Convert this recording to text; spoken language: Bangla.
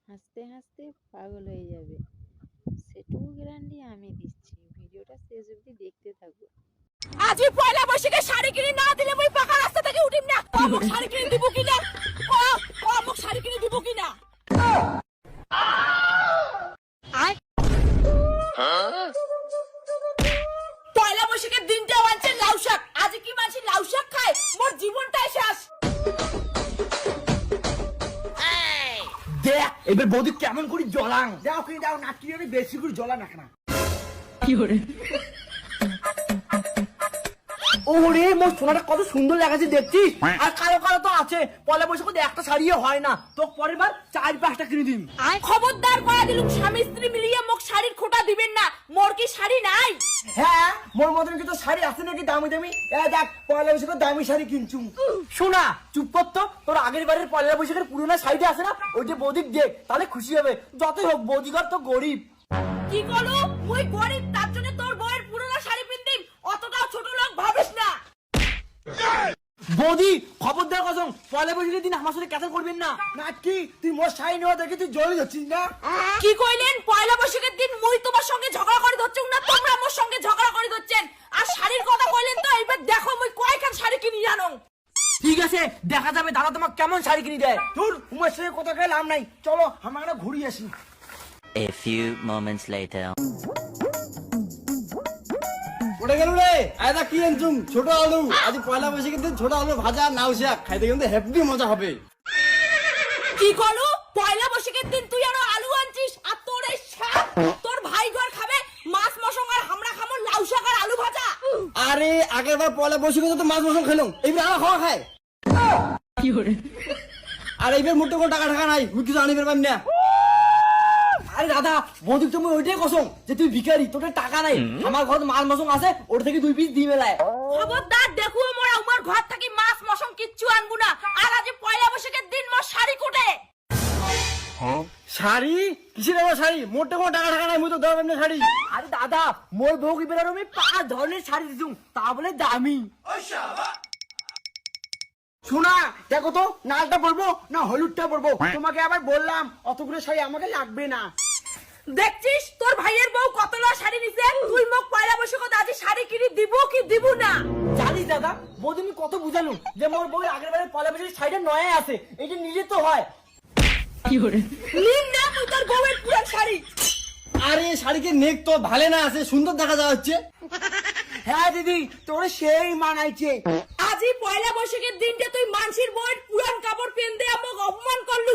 হাসতে হাসতে পাগল হয়ে যাবে, সেটুকু গ্যারান্টি আমি দিচ্ছি। ভিডিওটা শেষ অবধি দেখতে থাকো। আজই পয়লা বৈশাখে শাড়ি কিনে না দিলে মই পাকা রাস্তা থেকে উঠিম না। মোক শাড়ি কিনে দিব কিনা, মোক শাড়ি কিনে দিব কিনা। পয়লা বৈশাখের দিনটা আনছে লাউ শাক, আজ কি মানছি লাউ শাক খায়, মোর জীবনটাই শেষ। দেখ এবার বৌদি কেমন করে জ্বলাং, যাও কিনে দাও না, কি বেশি করে জ্বলা না কেনা। ওরে মোর সোনাটা কত সুন্দর লাগাচ্ছে দেখছিস, আর কালো কালো তো আছে। পয়লা বৈশাখে একটা শাড়িও হয় না, তো পরের বার 4-5টা কিনে দিন। খবরদার করা দিলুম, স্বামী স্ত্রী মিলিয়ে মোক শাড়ির খোটা দিবেন না, মোর কি শাড়ি নাই? হ্যাঁ মোর মতন কি তো শাড়ি আছে নাকি দামি দামি? দেখ পয়লা বৈশাখে দামি শাড়ি কিনছুম। শোনা চুপ কর তো, তোর আগের বারের পয়লা বৈশাখের পুরোনো শাড়িটা আছে না, ওইটা বৌদিক দেখ, তাহলে খুশি হবে। যতই হোক বৌদিঘর তো গরিব। কি করলো মুই গরিব, তার জন্য তোর বউয়ের পুরোনো শাড়ি পিন্দিম, অতটাও ছোট লোক ভাবিস না। বৌদি খবরদার কসম, পয়লা বৈশাখের দিন আমার সাথে ক্যান্সেল করবেন না। না কি তুই মোর শাড়ি নেওয়া দেখে তুই জ্বলে যাচ্ছিস না? কি কইলেন? পয়লা বৈশাখের দিন মুই তোমার সঙ্গে ঝগড়া করে ধরছুম না তোমরা মোর সঙ্গে ঝগড়া করে ধরছেন? আর শাড়ির কথা কইলেন তো, এবার দেখো মুই কয়খান শাড়ি কিনি জানো। ঠিক আছে দেখা যাবে দাদা তোমার কেমন শাড়ি কিনে দেয়। তোর উমের সাথে কথা কয়ে লাভ নাই, চলো আমরা একটা ঘুরি আসি। A few moments later. ওটা গেল রে, আয়দা কি আনছুম? ছোট আলু। আজ পয়লা বৈশাখের দিন ছোট আলু ভাজা নাও শাক খাইতে কিন্তু হেভি মজা হবে। কি করলো? পয়লা বৈশাখের দিন তুই আরো আলু আনছিস, আর তোর এই শাক তোর ভাই ঘর খাবে মাছ মশং, আর আমরা খাবো লাউ শাক আর আলু ভাজা। আরে আগের বার পয়লা বৈশাখে তো মাছ মাংস খেলাম, এইবার আমার খাওয়া খায়। আর এইবার মোটে কোনো টাকা টাকা নাই, মুই কিছু আনিবার পারি না। আরে দাদা বৌদিক তুমি ওইটাই কসম যে তুই ভিখারি, তোর টাকা নাই। আমার ঘর মাল মশং আছে, ওর থেকে 2 পিস দিয়ে মেলায়। খবরদার দেখো মোরা আমার ঘর থেকে মাছ মশং কিচ্ছু আনবো না। আর আজ পয়লা বৈশাখের দিন মোর শাড়ি কোটে। শাড়ি কিসের আমার শাড়ি? মোটে কোনো টাকা টাকা নাই, মুই তো দেওয়া পারি না শাড়ি। আরে দাদা মোর বউ কি বেরো আমি 5 ধরনের শাড়ি দিছুম, তা বলে দামি। শোনা দেখো তো, লালটা পরবো না হলুদটা পরবো? তোমাকে আবার বললাম অতগুলো শাড়ি আমাকে লাগবে না। দেখছিস তোর ভাইয়ের বউ কতলা শাড়ি নিছে, তুই মোক পয়লা বৈশাখে আজ শাড়ি কিনে দিব কি দিব না? জানিস দাদা বৌদি আমি কত বুঝালুম যে মোর বউ আগের বারের পয়লা বৈশাখের শাড়িটা নয়া আছে, এটা নিজে তো হয়। নিন না তুই তোর বউয়ের পুরান শাড়ি। আরে শাড়িকে নেক তো ভালো না আছে, সুন্দর দেখা যাচ্ছে। হ্যাঁ দিদি তোর সেই মানাইছে। আজই পয়লা বৈশাখের দিনটা তুই মানসির বউয়ের পুরান কাপড় পেন দিয়ে আমাকে অপমান করলু।